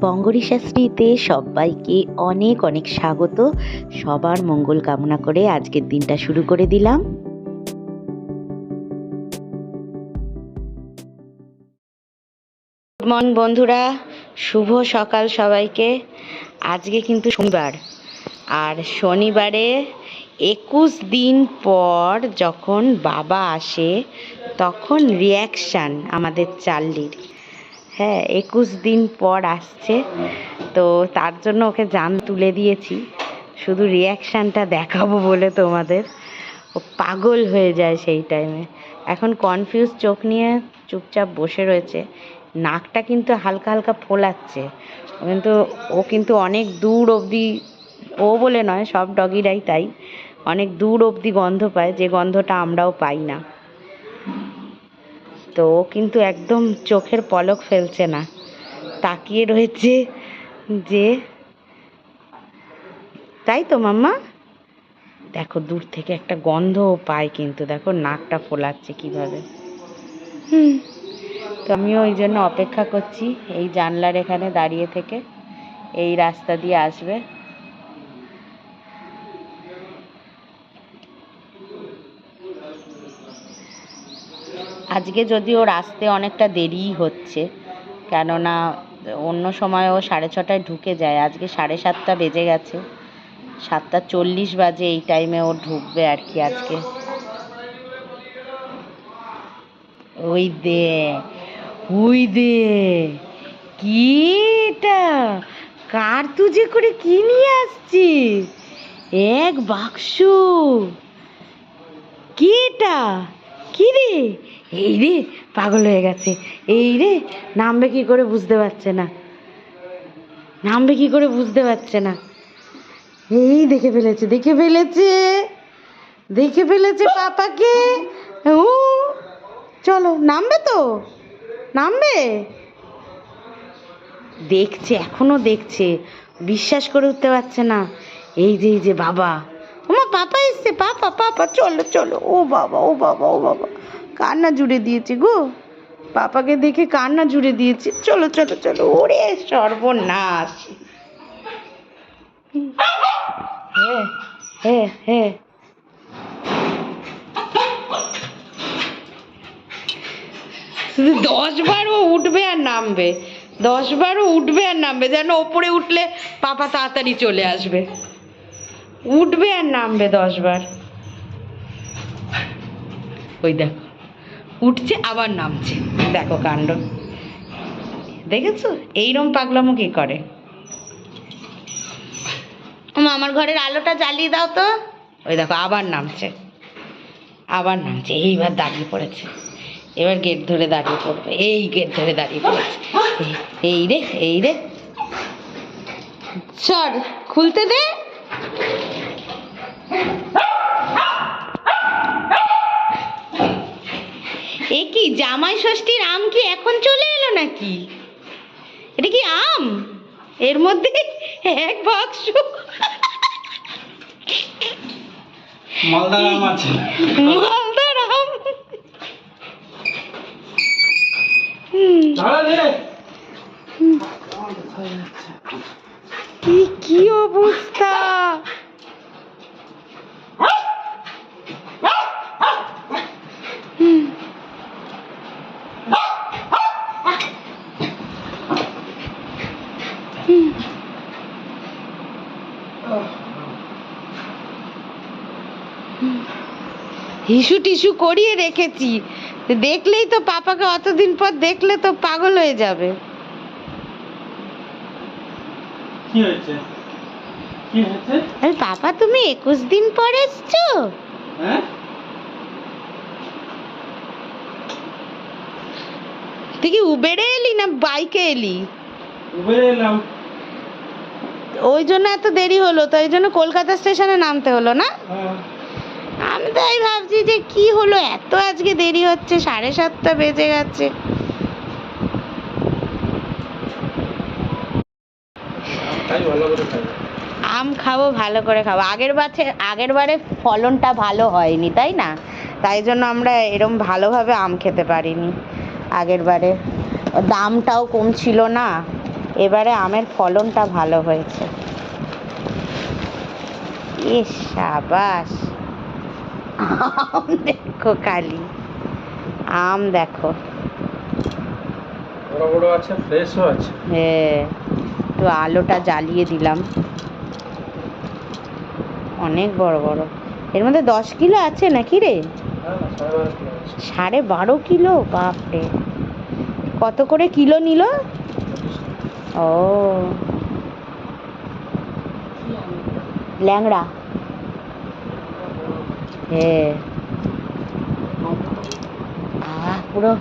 বঙ্গরী শাস্ত্রীতে সবাইকে অনেক অনেক স্বাগত। সবার মঙ্গল কামনা করে আজকের দিনটা শুরু করে দিলাম। গুড মর্নিং বন্ধুরা, শুভ সকাল সবাইকে। আজকে কিন্তু শনিবার, আর শনিবারে 21 দিন পর যখন বাবা আসে তখন রিয়াকশান আমাদের চার্লির। হ্যাঁ, 21 দিন পর আসছে, তো তার জন্য ওকে জান তুলে দিয়েছি, শুধু রিয়াকশানটা দেখাবো বলে তোমাদের। ও পাগল হয়ে যায় সেই টাইমে। এখন কনফিউজ চোখ নিয়ে চুপচাপ বসে রয়েছে, নাকটা কিন্তু হালকা হালকা ফোলাচ্ছে। ও কিন্তু অনেক দূর অবধি, ও বলে নয়, সব ডগিরাই তাই, অনেক দূর অবধি গন্ধ পায়, যে গন্ধটা আমরাও পাই না। তো ও কিন্তু একদম চোখের পলক ফেলছে না, তাকিয়ে রয়েছে যে, তাই তো মাম্মা? দেখো দূর থেকে একটা গন্ধও পায়, কিন্তু দেখো নাকটা ফোলাচ্ছে কিভাবে। তো আমিও ওই জন্য অপেক্ষা করছি, এই জানলার এখানে দাঁড়িয়ে থেকে। এই রাস্তা দিয়ে আসবে। আজকে যদিও আসতে অনেকটা দেরিই হচ্ছে, কেননা অন্য সময় ও 6:30টায় ঢুকে যায়, আজকে 7:30 বেজে গেছে, 7:40 বাজে এই টাইমে ও ঢুকবে আর কি আজকে। ওই দে কিটা কার তুজে করে কি নিয়ে আসছি, এক বাক্স। কিটা কি রে? এই রে, পাগল হয়ে গেছে। এই রে, নামবে কি করে বুঝতে পারছে না, নামবে কি করে বুঝতে পারছে না। এই দেখে ফেলেছে পাপাকে। ও চলো, নামবে তো, নামবে। দেখছে, এখনো দেখছে, বিশ্বাস করে উঠতে পারছে না। এই যে বাবা, ওমা পাপা এসছে, পাপা চলো চলো। ও বাবা কান্না জুড়ে দিয়েছে গো, পাপাকে দেখে কান্না জুড়ে দিয়েছে। চলো চলো চলো। ওরে সর্বনাশ। হ্যাঁ শুধু 10 বার ও উঠবে আর নামবে, 10 বার ও উঠবে আর নামবে, যেন ওপরে উঠলে পাপা তাড়াতাড়ি চলে আসবে। উঠবে আর নামবে 10 বার। ওই দেখো, উঠছে আবার নামছে, দেখো কাণ্ড। দেখেছো এইরম পাগলামো কি করে। আমার ঘরের আলোটা জ্বালিয়ে দাও তো। ওই দেখো আবার নামছে। এইবার দাঁড়িয়ে পড়েছে, এবার গেট ধরে দাঁড়িয়ে পড়বে। এই গেট ধরে দাঁড়িয়ে পড়েছে। এই রে সর, খুলতে দে। এ কি জামাই ষষ্ঠীর আম কি এখন চলে এলো নাকি? এটা কি আম? এর মধ্যে এক বাক্স মালদার আম আছে। মালদার আম। কি অবস্থা! হিসু টিসু করিয়ে রেখেছি, দেখলেই তো পাপাকে, অতদিন পর দেখলে তো পাগল হয়ে যাবে। কি হয়েছে? আরে পাপা, তুমি 21 দিন পর এসছো? হ্যাঁ, তুই কি উবেরে এলি না বাইকে এলি? উবেরে এলাম। ওই জন্য এত দেরি হলো, তো ওই জন্য কলকাতা স্টেশনে নামতে হলো না? আমি তাই ভাবছি যে কি হলো, এত আজকে দেরি হচ্ছে, 7:30 বেজে গেছে। আম খাবো, ভালো করে খাবো। আগের বারে ফলনটা ভালো হয়নি, তাই না? তাই জন্য আমরা এরম ভালোভাবে আম খেতে পারিনি আগের বারে। দামটাও কম ছিল না, এবারে আমের ফলনটা ভালো হয়েছে। এ সাবাস, আম দেখো খালি, আম দেখো। বড় বড় আছে, ফ্রেশও আছে। হ্যাঁ, তো আলোটা জ্বালিয়ে দিলাম। অনেক বড় বড়। এর মধ্যে 10 কিলো আছে নাকি রে? 12.5 কিলো, বাপরে। কত করে কিলো নিল? ও, ল্যাংড়া। হ্যাঁ, পুরো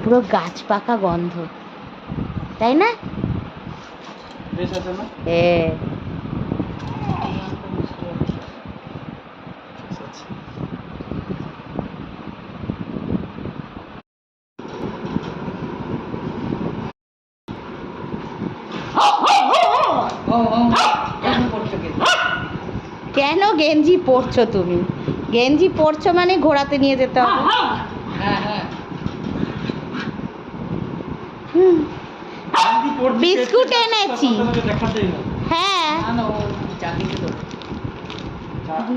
পুরো গাছ পাকা গন্ধ, তাই না? হ্যাঁ। কেন গেঞ্জি পরছো তুমি? গেঞ্জি পরছো মানে ঘোরাতে নিয়ে যেতে হবে। বিস্কুট এনেছি। হ্যাঁ,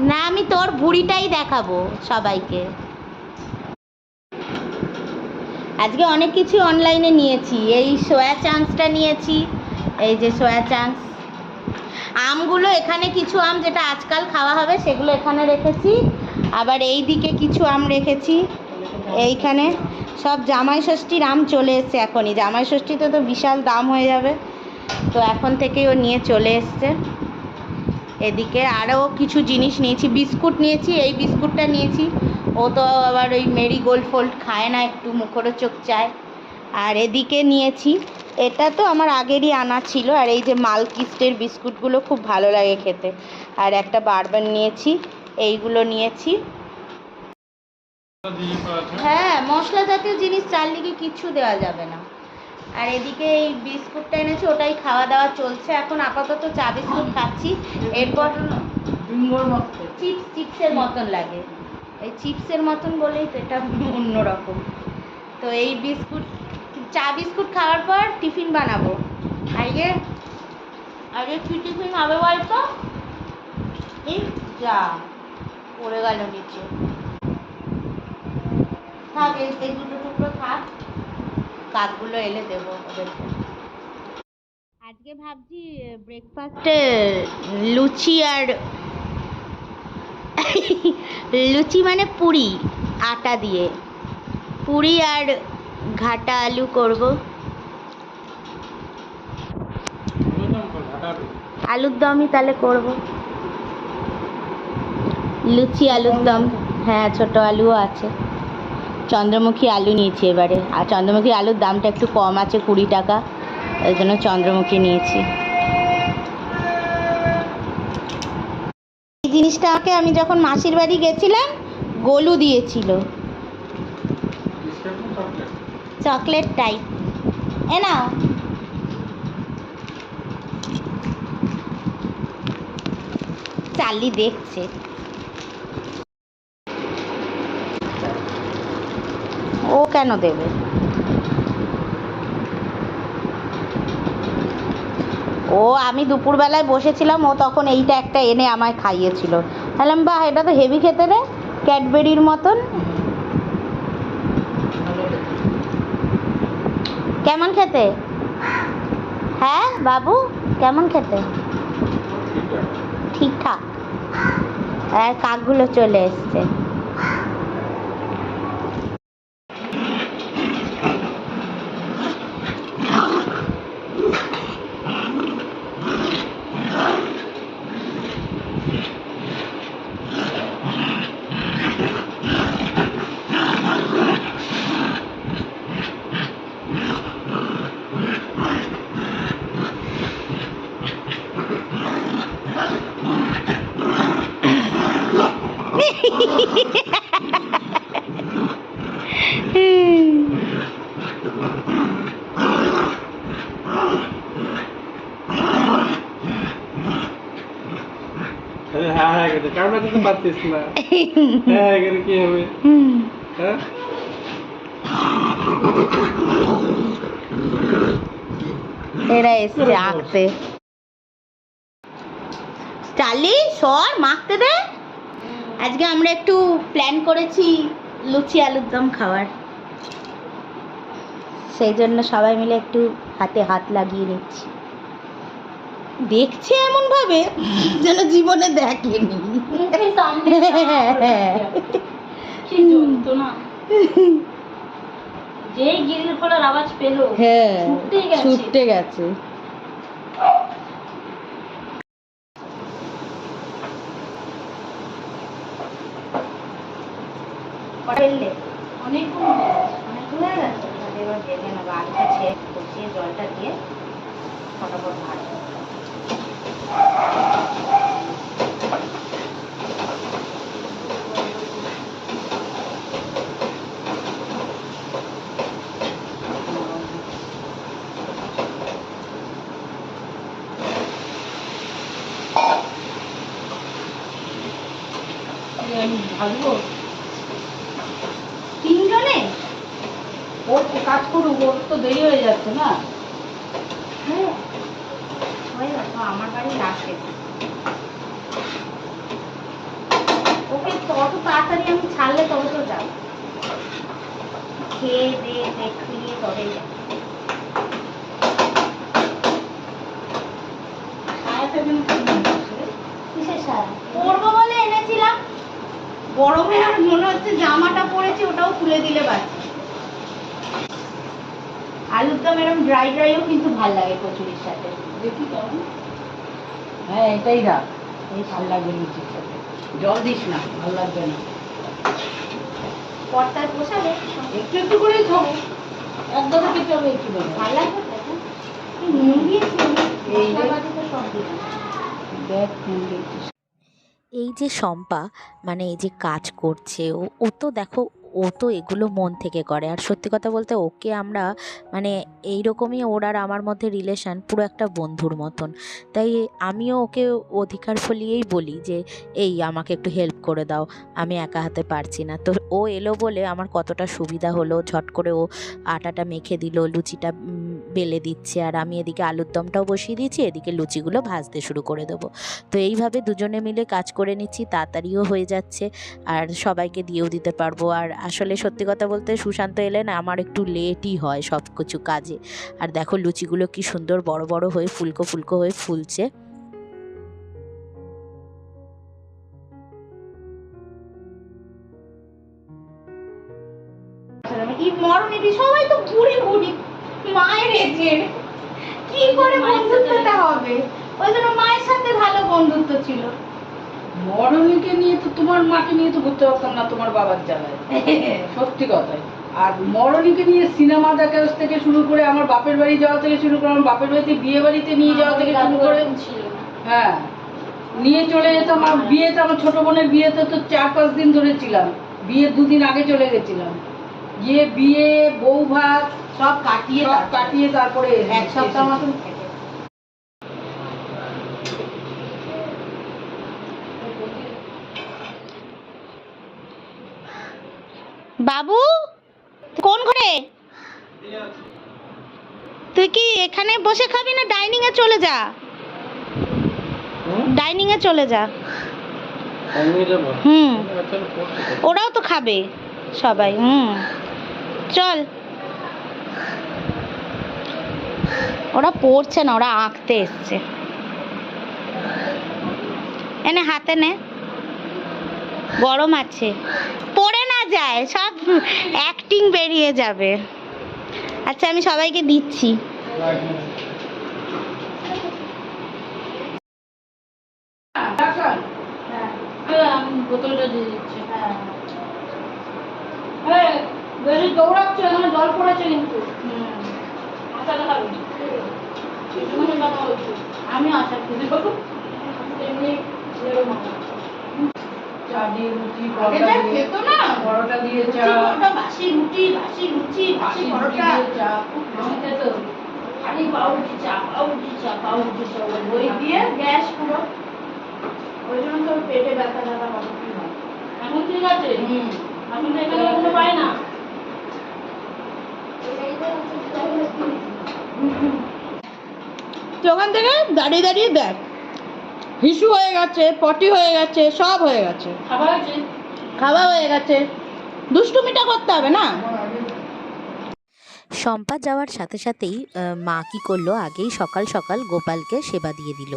না আমি তোর ভুঁড়িটাই দেখাবো সবাইকে। আজকে অনেক কিছু অনলাইনে নিয়েছি। এই সোয়া চাংসটা নিয়েছি, এই যে সোয়া চাংস। আমগুলো এখানে কিছু আম যেটা আজকাল খাওয়া হবে সেগুলো এখানে রেখেছি। আবার এই দিকে কিছু আম রেখেছি এইখানে। সব জামাই ষষ্ঠীর আম চলে এসছে এখনই। জামাই ষষ্ঠীতে তো বিশাল দাম হয়ে যাবে, তো এখন থেকেই ও নিয়ে চলে এসছে। এদিকে আরও কিছু জিনিস নিয়েছি। বিস্কুট নিয়েছি, এই বিস্কুটটা নিয়েছি। ও তো আবার ওই মেরি গোল্ড ফোল্ড খায় না, একটু মুখরোচক চায়। আর এদিকে নিয়েছি, এটা তো আমার আগেরই আনা ছিল। আর এই যে মালকিস্টের বিস্কুটগুলো খুব ভালো লাগে খেতে। আর একটা বারবার নিয়েছি, এইগুলো নিয়েছি। হ্যাঁ, মশলা জাতীয় জিনিস চারদিকে কিছু দেওয়া যাবে না। আর এদিকে এই বিস্কুটটা এনেছি, ওটাই খাওয়া দাওয়া চলছে এখন। আপাতত চা বিস্কুট খাচ্ছি। এরপর চিপসের মতন লাগে, এই চিপসের মতন বলেই তো এটা অন্যরকম। তো এই বিস্কুট, চা বিস্কুট খাওয়ার পর টিফিন বানাবো। আগে কি টিফিন হবে বলতো? এই যা পড়ে গেল নিচে। থাক, এই দুটো টুকরো থাক, কাকগুলো এলে দেবো ওদেরকে। আজকে ভাবছি ব্রেকফাস্টে লুচি মানে পুরি, আটা দিয়ে পুরি আর ঘাটা আলু করব। আলুর দমই তাহলে করব, লুচি আলুর দম। হ্যাঁ, ছোট আলুও আছে। চন্দ্রমুখী আলু নিয়েছি এবারে। আর চন্দ্রমুখী আলুর দামটা একটু কম আছে, 20 টাকা, ওই জন্য চন্দ্রমুখী নিয়েছি। এই জিনিসটাকে আমি যখন মাসির বাড়ি গেছিলাম গোলু দিয়েছিল, চকলেট টাইপ। এ নাও। চার্লি দেখছে। ও কেন দেবে? ও, আমি দুপুরবেলায় বসেছিলাম, ও তখন এইটা একটা এনে আমায় খাইয়েছিল। বললাম বাহ, এটা তো হেভি খেতে রে, ক্যাডবেরির মতন। কেমন খেতে? হ্যাঁ বাবু, কেমন খেতে? ঠিকঠাক। আর কাকগুলো চলে এসছে। হ্যাঁ গেছে, কারণ তো পারতিস না। হ্যাঁ গেলে কি হবে? হ্যাঁ, এরা এসছে আঁকতে। চালি সর মাখতে দে। আজকে আমরা একটু প্ল্যান করেছি লুচি আলুর দম খাওয়ার, সেই জন্য সবাই মিলে একটু হাতে হাত লাগিয়ে নিচ্ছি। দেখছে এমন ভাবে যেন জীবনে দেখেনি। যেই গিরিল খোলার আওয়াজ পেলো, হ্যাঁ ছুটে গেছে। অনেকক্ষণ হয়ে গেছে। এবার ভেজে নেবো, আলুটা কষিয়ে জলটা দিয়ে ফটাফট ভাজবো। ভাজবো তিনজনে ওর কাজ করুক, ওর তো দেরি হয়ে যাচ্ছে না। হ্যাঁ হয়ে গেছে, আমার বাড়ি আসে। ওকে তত তাড়াতাড়ি আমি ছাড়লে তবে তো যাও, খেয়ে দিয়ে দেখিয়ে তবেই যাও। কিসের সারা পরবো বলে এনেছিলাম, গরমে আর মনে হচ্ছে জামাটা পরেছি ওটাও খুলে দিলে বাঁচি। আলুর দম এরকম ড্রাই ড্রাইও কিন্তু ভাল লাগে কচুরির সাথে। দেখি কেমন। হ্যাঁ এটাই রাখ, এই ভাল লাগবে লুচির সাথে। জল দিস না, ভাল লাগবে না। পর্দায় পোষাবে একটু একটু করেই খাবো, একদম খেতে হবে একটু করে। ভাল লাগবে তো। নুন দিয়েছি, এই যে মশলাপাতি তো সব দিলাম। দেখ নুন দিয়েছিস। এই যে শম্পা মানে এই যে কাজ করছে, ও তো দেখো ও তো এগুলো মন থেকে করে। আর সত্যি কথা বলতে ওকে আমরা মানে এইরকমই ওর আর আমার মধ্যে রিলেশান, পুরো একটা বন্ধুর মতন। তাই আমিও ওকে অধিকার ফলিয়েই বলি যে এই আমাকে একটু হেল্প করে দাও, আমি একা হাতে পারছি না। তো ও এলো বলে আমার কতটা সুবিধা হলো, ঝট করে ও আটাটা মেখে দিল, লুচিটা বেলে দিচ্ছে, আর আমি এদিকে আলুর দমটাও বসিয়ে দিয়েছি, এদিকে লুচিগুলো ভাজতে শুরু করে দেবো। তো এইভাবে দুজনে মিলে কাজ করে নিচ্ছি, তাড়াতাড়িও হয়ে যাচ্ছে আর সবাইকে দিয়েও দিতে পারবো। আর আসলে সত্যি কথা বলতে সুশান্ত এলে না আমার একটু লেটই হয় সব কিছু কাজে। আর দেখো লুচিগুলো কি সুন্দর বড় বড় হয়ে ফুলকো ফুলকো হয়ে ফুলছে। এই মরণেরই সবাই তো বুড়ি বুড়ি, মায়ের এজের কি করে বন্ধুত্বটা হবে? ওই জন্য মায়ের সাথে ভালো বন্ধুত্ব ছিল। মরণীকে নিয়ে তো, তোমার মাকে নিয়ে তো ঘুরতে পারতাম না তোমার বাবার জ্বালায়, সত্যি কথাই। আর মরণীকে নিয়ে সিনেমা দেখা থেকে শুরু করে, আমার বাপের বাড়ি যাওয়া থেকে শুরু করে, আমার বাপের বাড়িতে বিয়ে বাড়িতে নিয়ে যাওয়া থেকে শুরু করে, হ্যাঁ নিয়ে চলে যেতাম। আর বিয়েতে, আমার ছোট বোনের বিয়েতে তো 4-5 দিন ধরে ছিলাম, বিয়ের 2 দিন আগে চলে গেছিলাম, গিয়ে বিয়ে বউ ভাত সব কাটিয়ে তারপরে এক সপ্তাহ মতন থেকে। বাবু কোন ঘরে? তুই কি এখানে বসে খাবি না ডাইনিং এ চলে যা? ডাইনিং এ চলে যা। হুম ওরাও তো খাবে সবাই। চল। ওরা পড়ছে না, ওরা আঁকতে এসছে। এনে হাতে নে, গরম আছে, পড়ে না যায়, সব অ্যাক্টিং বেরিয়ে যাবে। আচ্ছা আমি সবাইকে দিচ্ছি। বোতলটা দিয়ে দিচ্ছি। হ্যাঁ বেশি দৌড়াচ্ছে, এখানে জল পড়েছে কিন্তু। আচার খাবি? আমি আচার খেতে পাবো এমনি চা দিয়ে লুচি, পরোটা দিয়ে চা, বাসি রুটি, বাসি লুচি, বাসি পরোটা, চা খুব ভালো তো। খালি পাউরুটি চা, পাউরুটি চা, পাউরুটি চা, ওই দিয়ে গ্যাস পুরো। ওই জন্য তো পেটে ব্যথা ব্যথা হবে। কি হয় এখন ঠিক আছে? এখন তো এখানে কোনো পায় না। তুই ওখান থেকে দাঁড়িয়ে দাঁড়িয়ে দেখ, হিসু হয়ে গেছে, পটি হয়ে গেছে, সব হয়ে গেছে, খাওয়া হয়ে গেছে, দুষ্টুমিটা করতে হবে না। শম্পা যাওয়ার সাথে সাথেই মা কি করলো, আগেই সকাল সকাল গোপালকে সেবা দিয়ে দিল।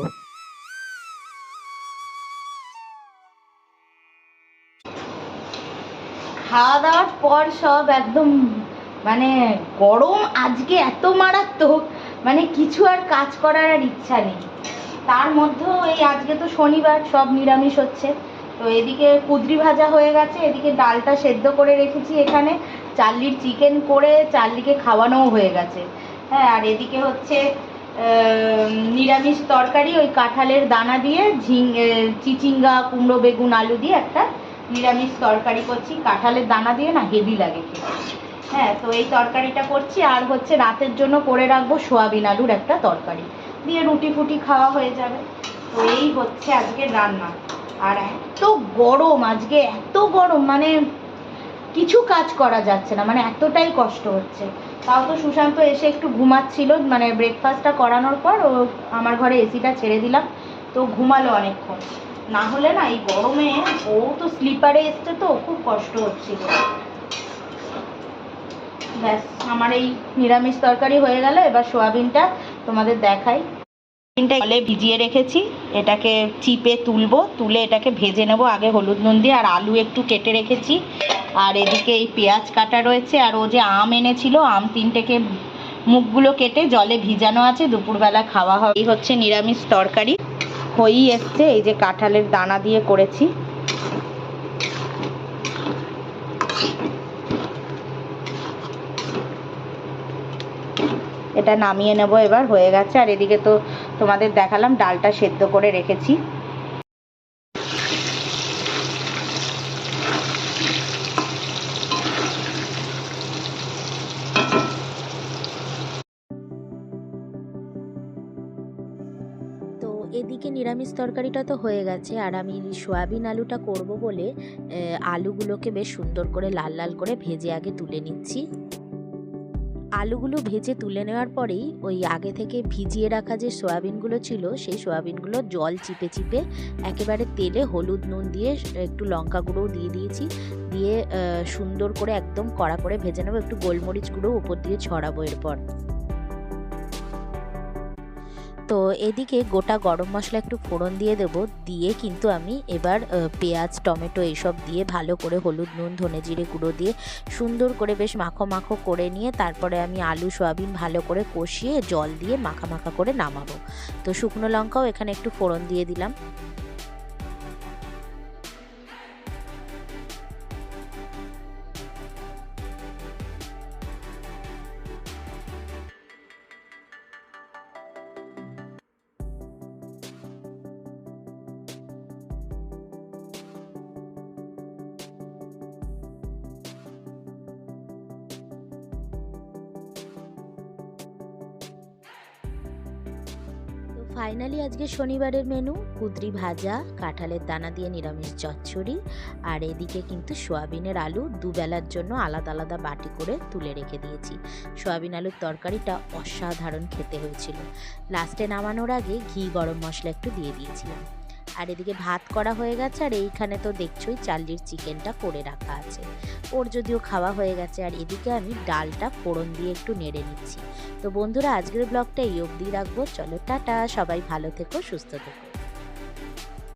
খাওয়া দাওয়ার পর সব একদম মানে গরম আজকে এত মারাত্মক, মানে কিছু আর কাজ করার আর ইচ্ছা নেই। তার মধ্যেও এই আজকে তো শনিবার, সব নিরামিষ হচ্ছে। তো এদিকে কুদরি ভাজা হয়ে গেছে, এদিকে ডালটা সেদ্ধ করে রেখেছি, এখানে চার্লির চিকেন করে চার্লিকে খাওয়ানোও হয়ে গেছে। হ্যাঁ, আর এদিকে হচ্ছে নিরামিষ তরকারি, ওই কাঁঠালের দানা দিয়ে চিচিঙ্গা, কুমড়ো, বেগুন, আলু দিয়ে একটা নিরামিষ তরকারি করছি। কাঁঠালের দানা দিয়ে না হেভি লাগে খেতে। হ্যাঁ, তো এই তরকারিটা করছি। আর হচ্ছে রাতের জন্য করে রাখবো সোয়াবিন আলুর একটা তরকারি দিয়ে রুটি ফুটি খাওয়া হয়ে যাবে। তো এই হচ্ছে আজকের রান্না। আর এত গরম আজকে, এত গরম, মানে কিছু কাজ করা যাচ্ছে না, মানে এতটাই কষ্ট হচ্ছে। তাও তো সুশান্ত এসে একটু ঘুমাচ্ছিল, মানে ব্রেকফাস্টটা করানোর পর ও আমার ঘরে এসিটা ছেড়ে দিলাম, তো ঘুমালো অনেকক্ষণ। না হলে না এই গরমে, ও তো স্লিপারে এসছে তো খুব কষ্ট হচ্ছিল। ব্যাস, আমার এই নিরামিষ তরকারি হয়ে গেল। এবার সোয়াবিনটা তোমাদের দেখাই। সোয়াবিনটা জলে ভিজিয়ে রেখেছি, এটাকে চিপে তুলবো, তুলে এটাকে ভেজে নেব আগে হলুদ নুন দিয়ে। আর আলু একটু কেটে রেখেছি, আর এদিকে এই পেঁয়াজ কাটা রয়েছে। আর ও যে আম এনেছিল, আম 3টেকে মুখগুলো কেটে জলে ভিজানো আছে, দুপুরবেলা খাওয়া হবে। এই হচ্ছে নিরামিষ তরকারি, হয়েই এসছে। এই যে কাঁঠালের দানা দিয়ে করেছি। এটা নামিয়ে নেব এবার, হয়ে গেছে। আর এদিকে তো তোমাদের দেখালাম ডালটা সেদ্ধ করে রেখেছি। তো এদিকে নিরামিষ তরকারিটা তো হয়ে গেছে, আর আমি সয়াবিন আলুটা করব বলে আলুগুলোকে বেশ সুন্দর করে লাল লাল করে ভেজে আগে তুলে নিচ্ছি। আলুগুলো ভেজে তুলে নেওয়ার পরেই ওই আগে থেকে ভিজিয়ে রাখা যে সয়াবিনগুলো ছিল, সেই সয়াবিনগুলো জল চিপে চিপে একেবারে তেলে হলুদ নুন দিয়ে একটু লঙ্কা গুঁড়োও দিয়ে দিয়েছি, দিয়ে সুন্দর করে একদম কড়া করে ভেজে নেবো। একটু গোলমরিচ গুঁড়ো উপর দিয়ে ছড়াবো এরপর। তো এদিকে গোটা গরম মশলা একটু ফোড়ন দিয়ে দেবো, দিয়ে কিন্তু আমি এবার পেঁয়াজ, টমেটো এইসব দিয়ে ভালো করে হলুদ নুন ধনে জিরে গুঁড়ো দিয়ে সুন্দর করে বেশ মাখো মাখো করে নিয়ে তারপরে আমি আলু সয়াবিন ভালো করে কষিয়ে জল দিয়ে মাখা মাখা করে নামাবো। তো শুকনো লঙ্কাও এখানে একটু ফোড়ন দিয়ে দিলাম। ফাইনালি আজকে শনিবারের মেনু কুদরি ভাজা, কাঁঠালের দানা দিয়ে নিরামিষ চচ্চড়ি, আর এদিকে কিন্তু সোয়াবিনের আলু দুবেলার জন্য আলাদা আলাদা বাটি করে তুলে রেখে দিয়েছি। সোয়াবিন আলুর তরকারিটা অসাধারণ খেতে হয়েছিল। লাস্টে নামানোর আগে ঘি গরম মশলা একটু দিয়ে দিয়েছিলাম। আর এদিকে ভাত করা হয়ে গেছে, আর এইখানে তো দেখছোই চার্লির চিকেনটা করে রাখা আছে, ওর যদিও খাওয়া হয়ে গেছে। আর এদিকে আমি ডালটা ফোড়ন দিয়ে একটু নেড়ে নিচ্ছি। তো বন্ধুরা, আজকের ব্লগটা এই অবধি রাখবো। চলো টাটা, সবাই ভালো থেকো, সুস্থ থেকো।